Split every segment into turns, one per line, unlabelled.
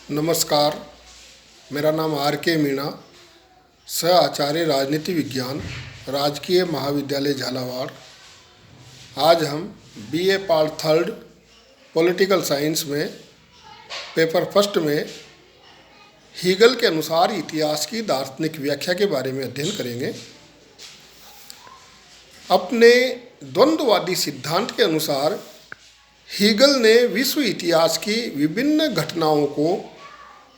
नमस्कार। मेरा नाम R.K. मीणा, सह आचार्य राजनीति विज्ञान, राजकीय महाविद्यालय झालावाड़। आज हम BA पार्ट 3 पॉलिटिकल साइंस में पेपर फर्स्ट में हीगल के अनुसार इतिहास की दार्शनिक व्याख्या के बारे में अध्ययन करेंगे। अपने द्वंद्ववादी सिद्धांत के अनुसार हीगल ने विश्व इतिहास की विभिन्न घटनाओं को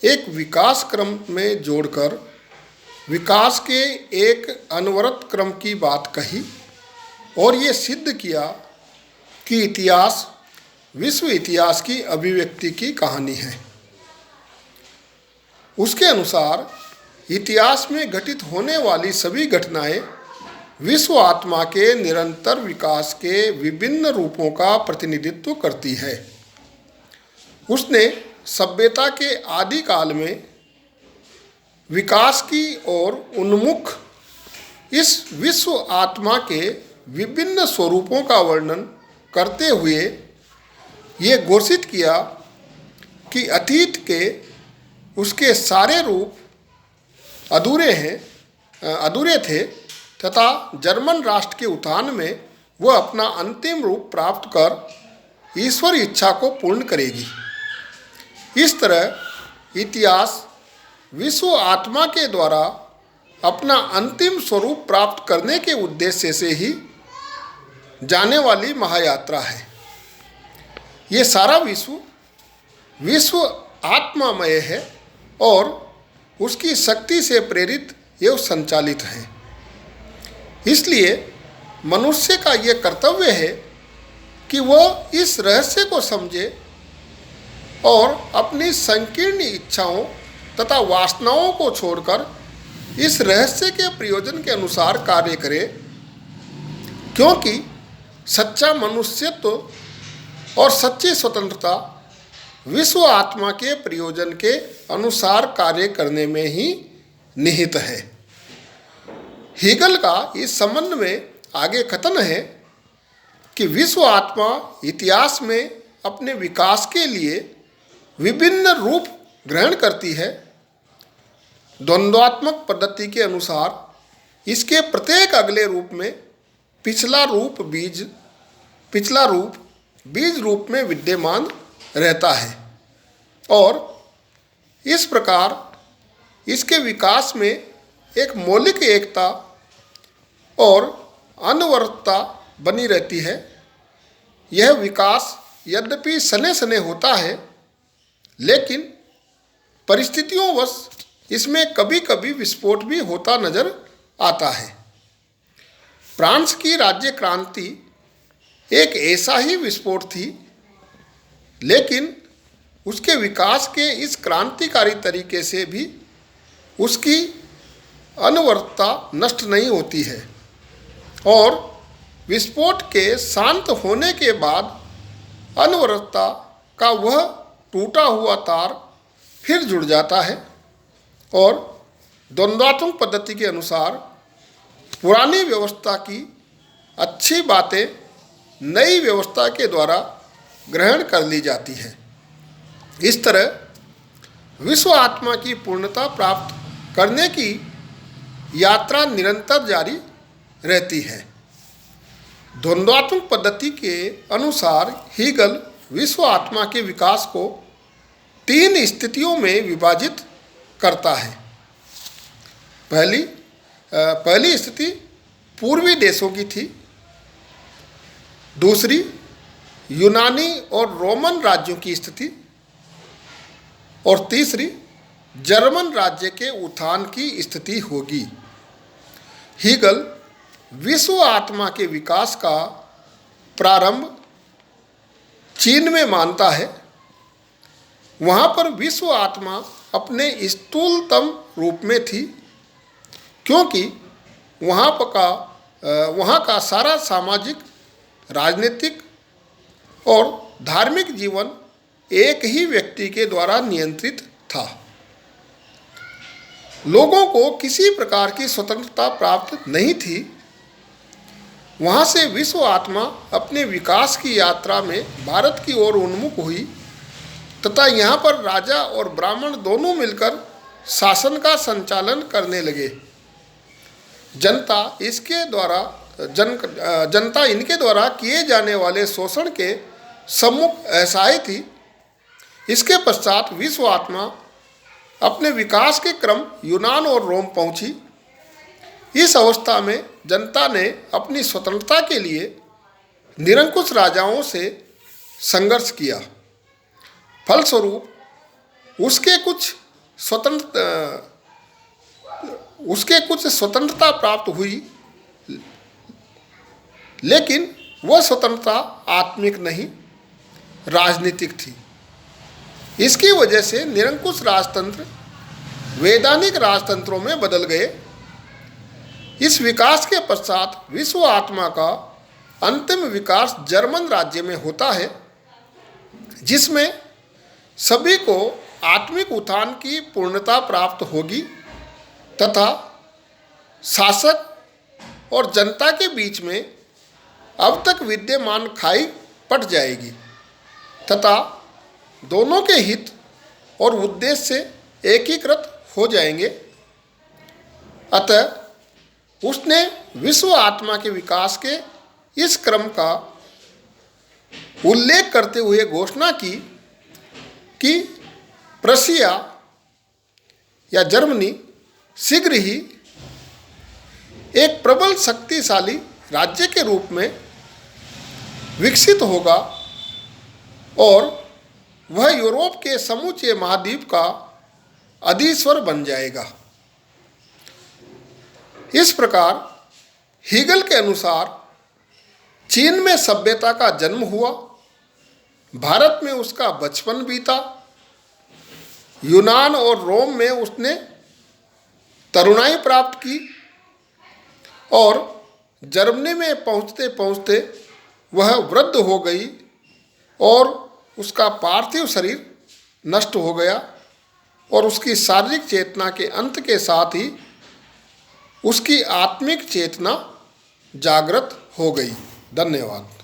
एक विकास क्रम में जोड़कर विकास के एक अनवरत क्रम की बात कही और ये सिद्ध किया कि इतिहास विश्व इतिहास की अभिव्यक्ति की कहानी है। उसके अनुसार इतिहास में घटित होने वाली सभी घटनाएं विश्व आत्मा के निरंतर विकास के विभिन्न रूपों का प्रतिनिधित्व करती है। उसने सभ्यता के आदि काल में विकास की ओर उन्मुख इस विश्व आत्मा के विभिन्न स्वरूपों का वर्णन करते हुए ये घोषित किया कि अतीत के उसके सारे रूप अधूरे थे तथा जर्मन राष्ट्र के उत्थान में वह अपना अंतिम रूप प्राप्त कर ईश्वर इच्छा को पूर्ण करेगी। इस तरह इतिहास विश्व आत्मा के द्वारा अपना अंतिम स्वरूप प्राप्त करने के उद्देश्य से ही जाने वाली महायात्रा है। ये सारा विश्व आत्मामय है और उसकी शक्ति से प्रेरित एवं संचालित है। इसलिए मनुष्य का ये कर्तव्य है कि वह इस रहस्य को समझे और अपनी संकीर्ण इच्छाओं तथा वासनाओं को छोड़कर इस रहस्य के प्रयोजन के अनुसार कार्य करे, क्योंकि सच्चा मनुष्यत्व और सच्ची स्वतंत्रता विश्व आत्मा के प्रयोजन के अनुसार कार्य करने में ही निहित है। हीगल का इस संबंध में आगे कथन है कि विश्व आत्मा इतिहास में अपने विकास के लिए विभिन्न रूप ग्रहण करती है। द्वंद्वात्मक पद्धति के अनुसार इसके प्रत्येक अगले रूप में पिछला रूप बीज रूप में विद्यमान रहता है और इस प्रकार इसके विकास में एक मौलिक एकता और अनवरतता बनी रहती है। यह विकास यद्यपि सने सने होता है, लेकिन परिस्थितियों इसमें कभी कभी विस्फोट भी होता नजर आता है। फ्रांस की राज्य क्रांति एक ऐसा ही विस्फोट थी, लेकिन उसके विकास के इस क्रांतिकारी तरीके से भी उसकी अनवरतता नष्ट नहीं होती है और विस्फोट के शांत होने के बाद अनवरतता का वह टूटा हुआ तार फिर जुड़ जाता है और द्वंद्वात्मक पद्धति के अनुसार पुरानी व्यवस्था की अच्छी बातें नई व्यवस्था के द्वारा ग्रहण कर ली जाती है। इस तरह विश्व आत्मा की पूर्णता प्राप्त करने की यात्रा निरंतर जारी रहती है। द्वंद्वात्मक पद्धति के अनुसार हीगल विश्व आत्मा के विकास को 3 स्थितियों में विभाजित करता है। पहली स्थिति पूर्वी देशों की थी, दूसरी यूनानी और रोमन राज्यों की स्थिति और तीसरी जर्मन राज्य के उत्थान की स्थिति होगी। हीगल विश्व आत्मा के विकास का प्रारंभ चीन में मानता है। वहाँ पर विश्व आत्मा अपने स्थूलतम रूप में थी, क्योंकि वहाँ का सारा सामाजिक, राजनीतिक और धार्मिक जीवन एक ही व्यक्ति के द्वारा नियंत्रित था। लोगों को किसी प्रकार की स्वतंत्रता प्राप्त नहीं थी। वहाँ से विश्व आत्मा अपने विकास की यात्रा में भारत की ओर उन्मुख हुई तथा यहाँ पर राजा और ब्राह्मण दोनों मिलकर शासन का संचालन करने लगे। जनता इनके द्वारा किए जाने वाले शोषण के सम्मुख असहाय थी। इसके पश्चात विश्व आत्मा अपने विकास के क्रम यूनान और रोम पहुंची। इस अवस्था में जनता ने अपनी स्वतंत्रता के लिए निरंकुश राजाओं से संघर्ष किया। फलस्वरूप उसके कुछ स्वतंत्रता प्राप्त हुई, लेकिन वह स्वतंत्रता आत्मिक नहीं, राजनीतिक थी। इसकी वजह से निरंकुश राजतंत्र वैधानिक राजतंत्रों में बदल गए। इस विकास के पश्चात विश्व आत्मा का अंतिम विकास जर्मन राज्य में होता है, जिसमें सभी को आत्मिक उत्थान की पूर्णता प्राप्त होगी तथा शासक और जनता के बीच में अब तक विद्यमान खाई पट जाएगी तथा दोनों के हित और उद्देश्य एकीकृत हो जाएंगे। अतः उसने विश्व आत्मा के विकास के इस क्रम का उल्लेख करते हुए घोषणा की कि प्रशिया या जर्मनी शीघ्र ही एक प्रबल शक्तिशाली राज्य के रूप में विकसित होगा और वह यूरोप के समूचे महाद्वीप का अधीश्वर बन जाएगा। इस प्रकार हीगल के अनुसार चीन में सभ्यता का जन्म हुआ, भारत में उसका बचपन बीता, यूनान और रोम में उसने तरुणाई प्राप्त की और जर्मनी में पहुँचते पहुँचते वह वृद्ध हो गई और उसका पार्थिव शरीर नष्ट हो गया और उसकी शारीरिक चेतना के अंत के साथ ही उसकी आत्मिक चेतना जागृत हो गई। धन्यवाद।